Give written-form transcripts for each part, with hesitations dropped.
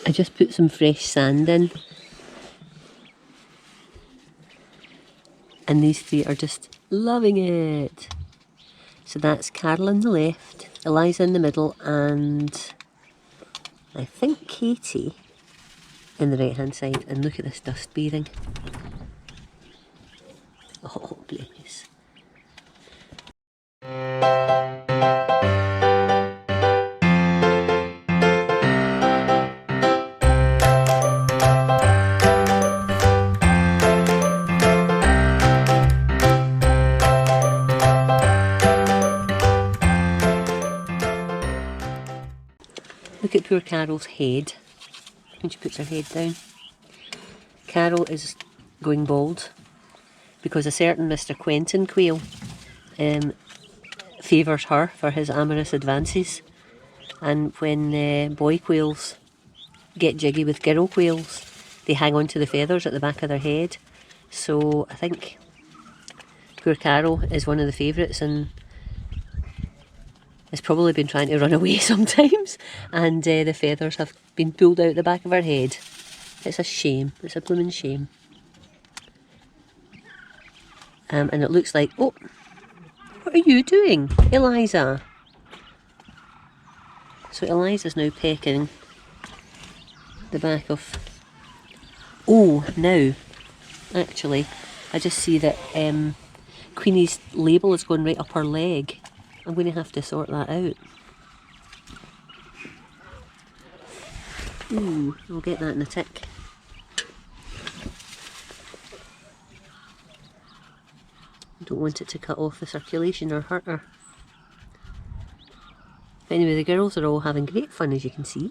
I just put some fresh sand in. And these three are just loving it. So that's Carol on the left, Eliza in the middle, and I think Katie in the right hand side. And look at this dust bathing. Oh, bless. Look at poor Carol's head when she puts her head down. Carol is going bald because a certain Mr. Quentin Quail favours her for his amorous advances, and when boy quails get jiggy with girl quails, they hang on to the feathers at the back of their head. So I think poor Carol is one of the favourites and has probably been trying to run away sometimes, and the feathers have been pulled out the back of her head. It's a shame. It's a blooming shame. And it looks like... Oh! What are you doing, Eliza? So Eliza's now pecking the back of... Oh, now, actually, I just see that Queenie's label is going right up her leg. I'm going to have to sort that out. Ooh, I'll get that in a tick. I don't want it to cut off the circulation or hurt her. But anyway, the girls are all having great fun, as you can see.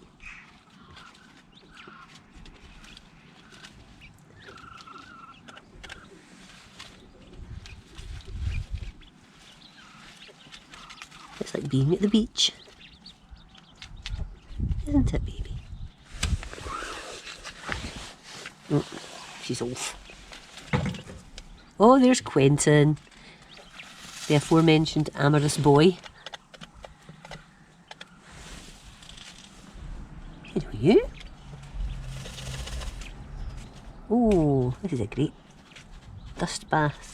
It's like being at the beach. Isn't it, baby? Oh, she's off. Oh, there's Quentin, the aforementioned amorous boy. Hello, you. Oh, this is a great dust bath.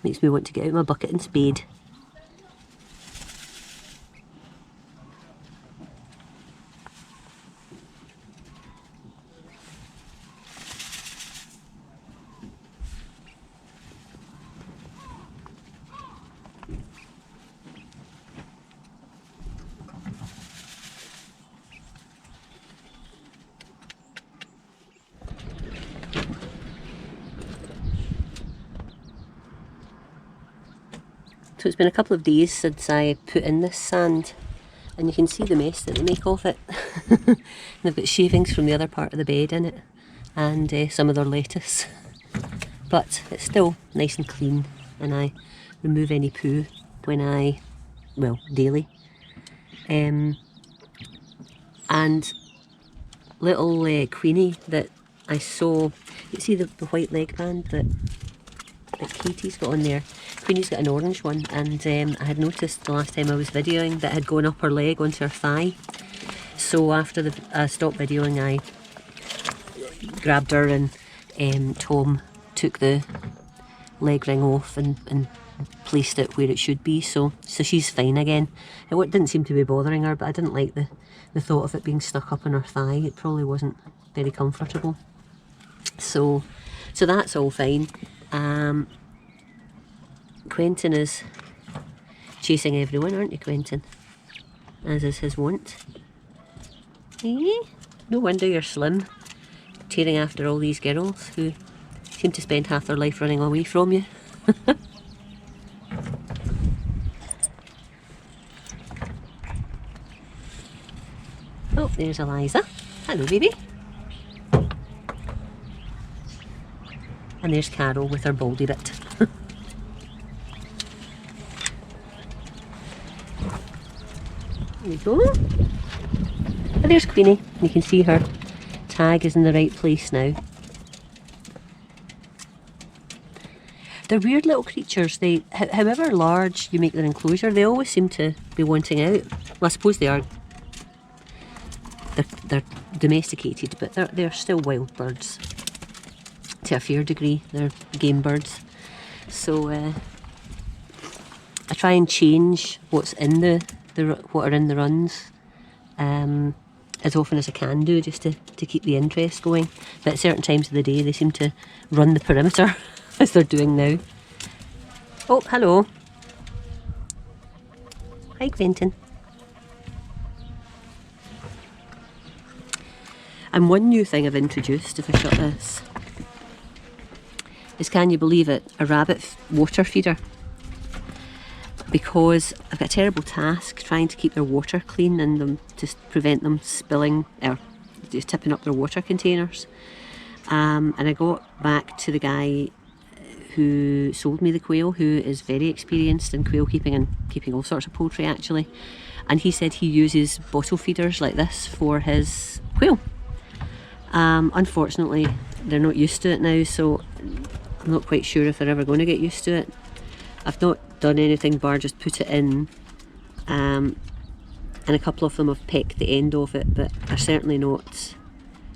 Makes me want to get out my bucket and spade. So it's been a couple of days since I put in this sand, and you can see the mess that they make of it. They've got shavings from the other part of the bed in it, and some of their lettuce. But it's still nice and clean, and I remove any poo when well, daily. And little Queenie that I saw, you see the white leg band that Katie's got on there. Queenie's got an orange one, and I had noticed the last time I was videoing that it had gone up her leg onto her thigh. So after I stopped videoing, I grabbed her, and Tom took the leg ring off and placed it where it should be. So she's fine again. It didn't seem to be bothering her, but I didn't like the thought of it being stuck up on her thigh. It probably wasn't very comfortable. So that's all fine. Quentin is chasing everyone, aren't you, Quentin? as is his wont. Eh? No wonder you're slim, tearing after all these girls who seem to spend half their life running away from you. Oh, there's Eliza. Hello, baby. And there's Carol with her baldy bit. There we go. And there's Queenie. You can see her tag is in the right place now. They're weird little creatures. They, however large you make their enclosure, they always seem to be wanting out. Well, I suppose they are. They're domesticated, but they're still wild birds to a fair degree. They're game birds. So I try and change what's in what are in the runs as often as I can do, just to keep the interest going. But at certain times of the day they seem to run the perimeter as they're doing now. Oh, hello. Hi, Quentin. And one new thing I've introduced, if I shut this, is, can you believe it, a rabbit water feeder. Because I've got a terrible task trying to keep their water clean and them to prevent them spilling or just tipping up their water containers. And I got back to the guy who sold me the quail, who is very experienced in quail keeping and keeping all sorts of poultry actually. And he said he uses bottle feeders like this for his quail. Unfortunately, they're not used to it now, so I'm not quite sure if they're ever going to get used to it. I've not done anything bar just put it in, and a couple of them have pecked the end of it, but are certainly not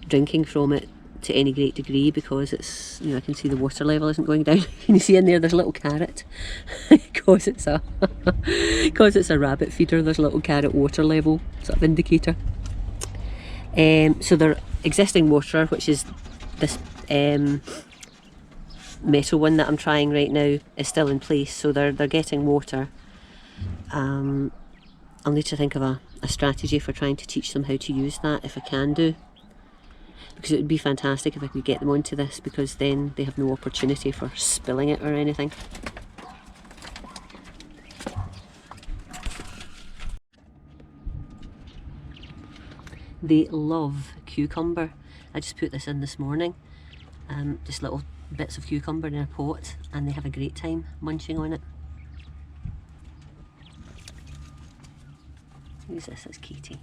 drinking from it to any great degree because it's, you know, I can see the water level isn't going down. Can you see in there's a little carrot? because it's a rabbit feeder, there's a little carrot water level sort of indicator. So their existing water, which is this metal one that I'm trying right now, is still in place, so they're getting water. I'll need to think of a strategy for trying to teach them how to use that, if I can do, because it would be fantastic if I could get them onto this, because then they have no opportunity for spilling it or anything. They love cucumber. I just put this in this morning, just little bits of cucumber in a pot, and they have a great time munching on it. Who's this? It's Katie.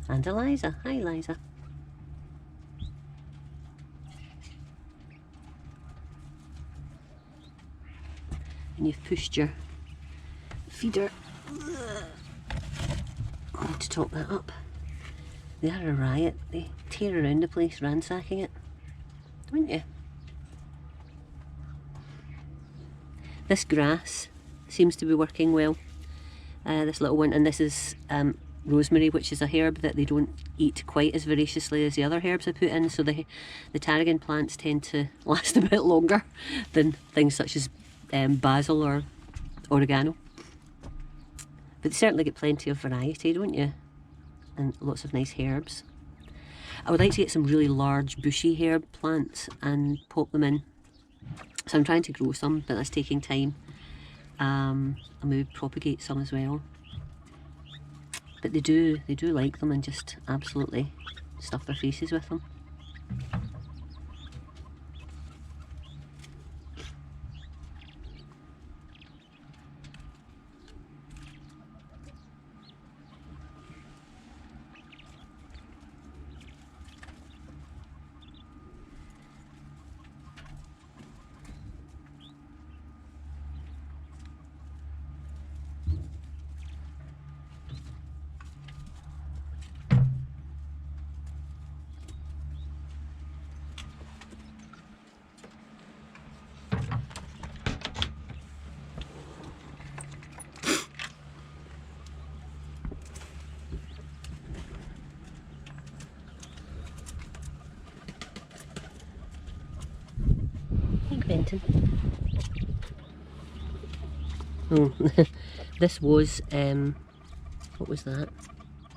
And Eliza. Hi, Eliza. And you've pushed your feeder. I need to top that up. They are a riot. They tear around the place ransacking it, don't you? This grass seems to be working well, this little one, and this is rosemary, which is a herb that they don't eat quite as voraciously as the other herbs I put in, so the tarragon plants tend to last a bit longer than things such as basil or oregano. But they certainly get plenty of variety, don't you? And lots of nice herbs. I would like to get some really large bushy herb plants and pop them in. So I'm trying to grow some, but that's taking time. I'll maybe propagate some as well. But they do like them and just absolutely stuff their faces with them. Hey, Quentin. Oh, this was, what was that?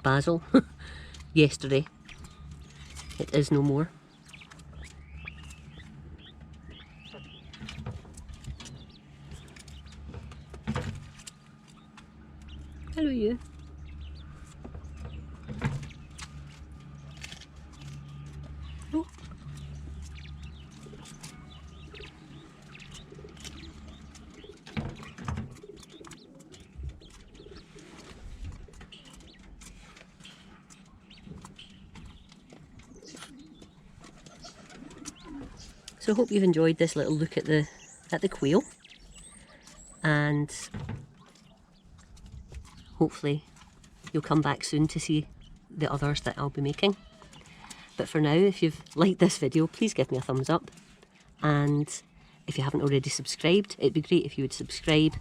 Basil. Yesterday. It is no more. Hello you. Oh. So I hope you've enjoyed this little look at the quail, and hopefully you'll come back soon to see the others that I'll be making. But for now, if you've liked this video, please give me a thumbs up, and if you haven't already subscribed, it'd be great if you would subscribe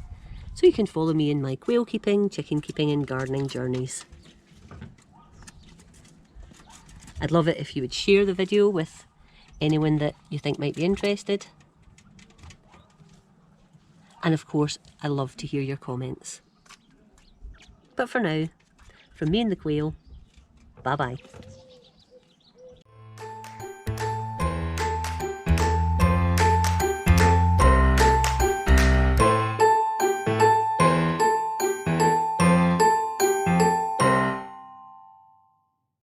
so you can follow me in my quail keeping, chicken keeping and gardening journeys. I'd love it if you would share the video with anyone that you think might be interested. And of course, I love to hear your comments. But for now, from me and the quail, bye bye.